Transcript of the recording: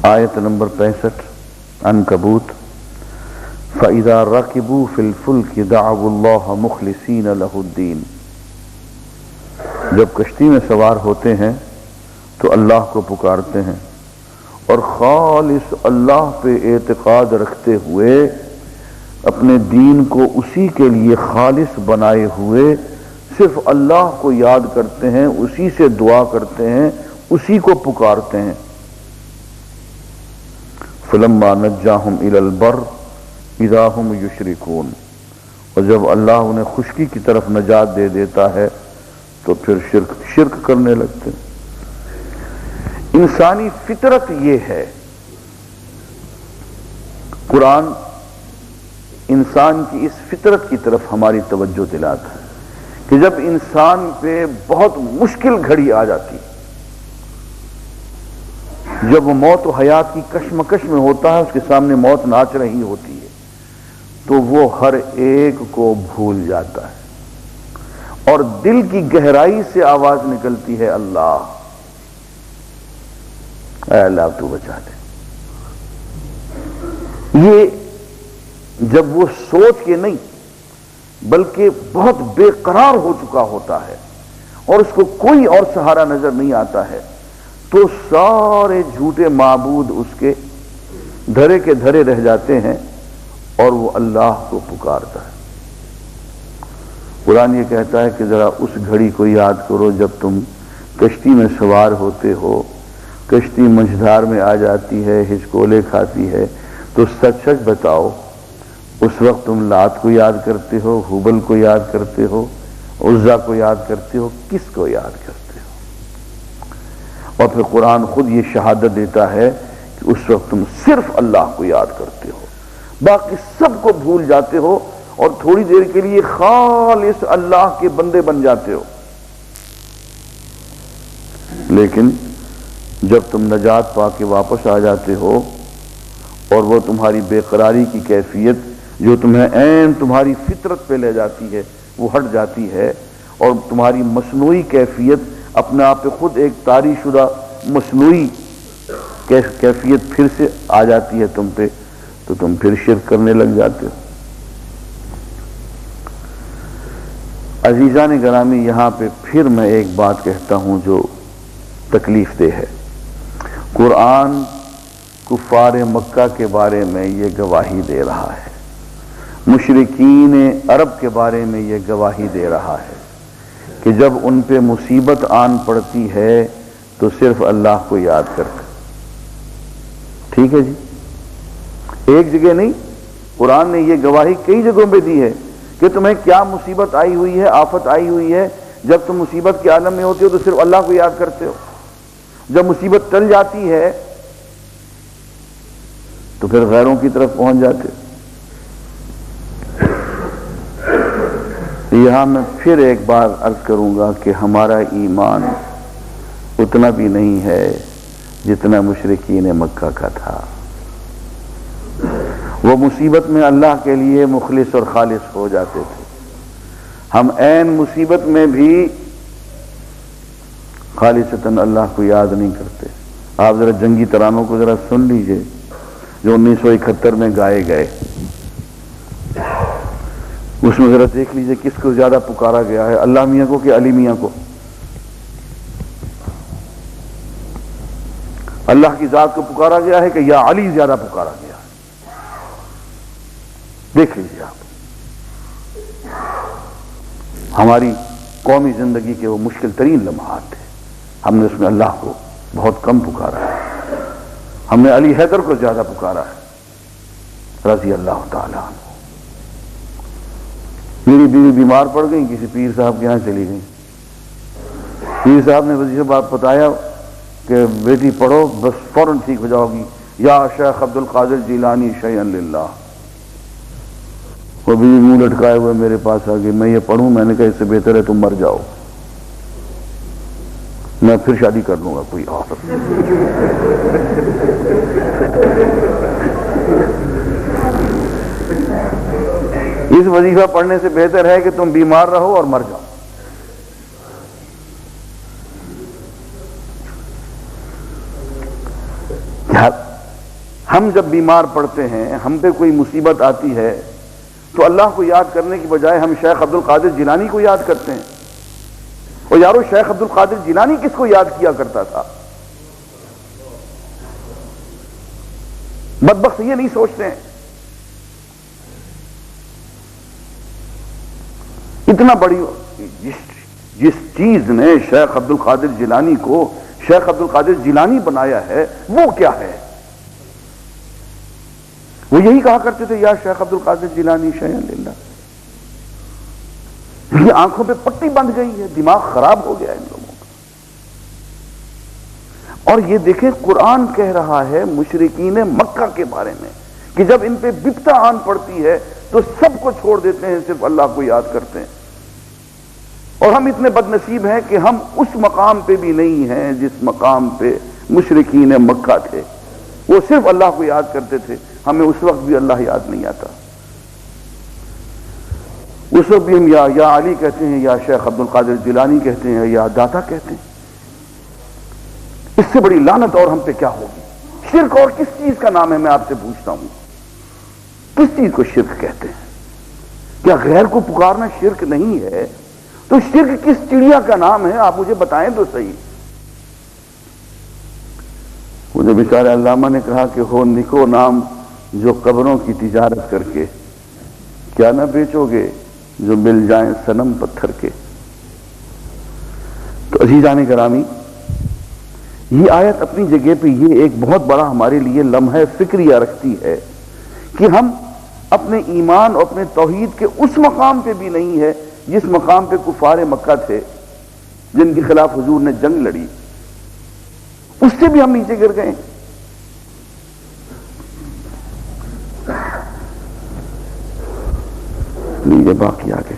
آیت نمبر 65 عنکبوت فَإِذَا رَكِبُوا فِي الْفُلْكِ دَعَوُا اللَّهَ مُخْلِصِينَ لَهُ الدِّينَ، جب کشتی میں سوار ہوتے ہیں تو اللہ کو پکارتے ہیں اور خالص اللہ پہ اعتقاد رکھتے ہوئے اپنے دین کو اسی کے لیے خالص بنائے ہوئے صرف اللہ کو یاد کرتے ہیں، اسی سے دعا کرتے ہیں، اسی کو پکارتے ہیں۔ فلما نجاہم الی البر اذا ہم یشرکون، اور جب اللہ انہیں خشکی کی طرف نجات دے دیتا ہے تو پھر شرک کرنے لگتے ہیں۔ انسانی فطرت یہ ہے، قرآن انسان کی اس فطرت کی طرف ہماری توجہ دلاتا ہے کہ جب انسان پہ بہت مشکل گھڑی آ جاتی، جب وہ موت و حیات کی کشمکش میں ہوتا ہے، اس کے سامنے موت ناچ رہی ہوتی ہے، تو وہ ہر ایک کو بھول جاتا ہے اور دل کی گہرائی سے آواز نکلتی ہے، اللہ اے اللہ تو بچا دے۔ یہ جب وہ سوچ کے نہیں بلکہ بہت بے قرار ہو چکا ہوتا ہے اور اس کو کوئی اور سہارا نظر نہیں آتا ہے، تو سارے جھوٹے معبود اس کے دھرے کے دھرے رہ جاتے ہیں اور وہ اللہ کو پکارتا ہے۔ قرآن یہ کہتا ہے کہ ذرا اس گھڑی کو یاد کرو جب تم کشتی میں سوار ہوتے ہو، کشتی منجھدار میں آ جاتی ہے، ہچکولے کھاتی ہے، تو سچ سچ بتاؤ اس وقت تم لات کو یاد کرتے ہو، ہبل کو یاد کرتے ہو، عزا کو یاد کرتے ہو، کس کو یاد کرتے ہو؟ اور پھر قرآن خود یہ شہادت دیتا ہے کہ اس وقت تم صرف اللہ کو یاد کرتے ہو، باقی سب کو بھول جاتے ہو اور تھوڑی دیر کے لیے خالص اللہ کے بندے بن جاتے ہو۔ لیکن جب تم نجات پا کے واپس آ جاتے ہو اور وہ تمہاری بے قراری کی کیفیت جو تمہیں عین تمہاری فطرت پہ لے جاتی ہے وہ ہٹ جاتی ہے اور تمہاری مصنوعی کیفیت اپنے آپ پہ خود ایک طاری شدہ مصنوعی کیفیت پھر سے آ جاتی ہے تم پہ، تو تم پھر شرک کرنے لگ جاتے ہو۔ عزیزان گرامی، یہاں پہ پھر میں ایک بات کہتا ہوں جو تکلیف دہ ہے۔ قرآن کفار مکہ کے بارے میں یہ گواہی دے رہا ہے، مشرکین عرب کے بارے میں یہ گواہی دے رہا ہے کہ جب ان پہ مصیبت آن پڑتی ہے تو صرف اللہ کو یاد کرتے۔ ٹھیک ہے جی، ایک جگہ نہیں، قرآن نے یہ گواہی کئی جگہوں پہ دی ہے کہ تمہیں کیا مصیبت آئی ہوئی ہے، آفت آئی ہوئی ہے، جب تم مصیبت کے عالم میں ہوتے ہو تو صرف اللہ کو یاد کرتے ہو، جب مصیبت ٹل جاتی ہے تو پھر غیروں کی طرف پہنچ جاتے ہو۔ یہاں میں پھر ایک بار عرض کروں گا کہ ہمارا ایمان اتنا بھی نہیں ہے جتنا مشرکین مکہ کا تھا۔ وہ مصیبت میں اللہ کے لیے مخلص اور خالص ہو جاتے تھے، ہم عین مصیبت میں بھی خالصتاً اللہ کو یاد نہیں کرتے۔ آپ ذرا جنگی ترانوں کو ذرا سن لیجئے جو 1971 میں گائے گئے، اس میں ذرا دیکھ لیجئے کس کو زیادہ پکارا گیا ہے، اللہ میاں کو کہ علی میاں کو؟ اللہ کی ذات کو پکارا گیا ہے کہ یا علی زیادہ پکارا گیا ہے؟ دیکھ لیجئے آپ۔ ہماری قومی زندگی کے وہ مشکل ترین لمحات تھے، ہم نے اس میں اللہ کو بہت کم پکارا ہے، ہم نے علی حیدر کو زیادہ پکارا ہے رضی اللہ تعالیٰ عنہ۔ میری بیوی بیمار پڑ گئی، کسی پیر صاحب کے یہاں چلی گئی، پیر صاحب نے وظیفہ بات بتایا کہ بیٹی پڑھو بس فوراً ٹھیک ہو جاؤ گی، یا شیخ عبد القادر جیلانی شیئا للہ۔ وہ بیوی منہ لٹکائے ہوئے میرے پاس آ گئی، میں یہ پڑھوں؟ میں نے کہا اس سے بہتر ہے تم مر جاؤ، میں پھر شادی کر لوں گا کوئی اور۔ اس وظیفہ پڑھنے سے بہتر ہے کہ تم بیمار رہو اور مر جاؤ۔ ہم جب بیمار پڑتے ہیں، ہم پہ کوئی مصیبت آتی ہے، تو اللہ کو یاد کرنے کی بجائے ہم شیخ عبد القادر جیلانی کو یاد کرتے ہیں. اور یارو شیخ عبد القادر جیلانی کس کو یاد کیا کرتا تھا؟ بدبخت یہ نہیں سوچتے ہیں. اتنا بڑی جس چیز نے شیخ عبد القادر جیلانی کو شیخ عبد القادر جیلانی بنایا ہے، وہ کیا ہے؟ وہ یہی کہا کرتے تھے، یا شیخ عبد القادر جیلانی شیئا للہ. یہ آنکھوں پہ پٹی بندھ گئی ہے، دماغ خراب ہو گیا ہے ان لوگوں کا. اور یہ دیکھیں قرآن کہہ رہا ہے مشرکین مکہ کے بارے میں کہ جب ان پہ بپتا آن پڑتی ہے تو سب کو چھوڑ دیتے ہیں، صرف اللہ کو یاد کرتے ہیں. اور ہم اتنے بد نصیب ہیں کہ ہم اس مقام پہ بھی نہیں ہیں جس مقام پہ مشرکین مکہ تھے. وہ صرف اللہ کو یاد کرتے تھے، ہمیں اس وقت بھی اللہ یاد نہیں آتا. اس وقت بھی ہم یا علی کہتے ہیں، یا شیخ عبد القادر جیلانی کہتے ہیں، یا داتا کہتے ہیں. اس سے بڑی لعنت اور ہم پہ کیا ہوگی؟ شرک اور کس چیز کا نام ہے؟ میں آپ سے پوچھتا ہوں، کس چیز کو شرک کہتے ہیں؟ کیا غیر کو پکارنا شرک نہیں ہے؟ تو شرک کس چڑیا کا نام ہے؟ آپ مجھے بتائیں تو صحیح. مجھے بیچارے علامہ نے کہا کہ ہو نکو نام جو قبروں کی تجارت کر کے، کیا نہ بیچو گے جو مل جائیں صنم پتھر کے. تو عزیزان گرامی، یہ آیت اپنی جگہ پہ یہ ایک بہت بڑا ہمارے لیے لمحہ فکریہ رکھتی ہے کہ ہم اپنے ایمان اور اپنے توحید کے اس مقام پہ بھی نہیں ہے جس مقام پہ کفار مکہ تھے جن کے خلاف حضور نے جنگ لڑی. اس سے بھی ہم نیچے گر گئے. لیجیے باقی آگے.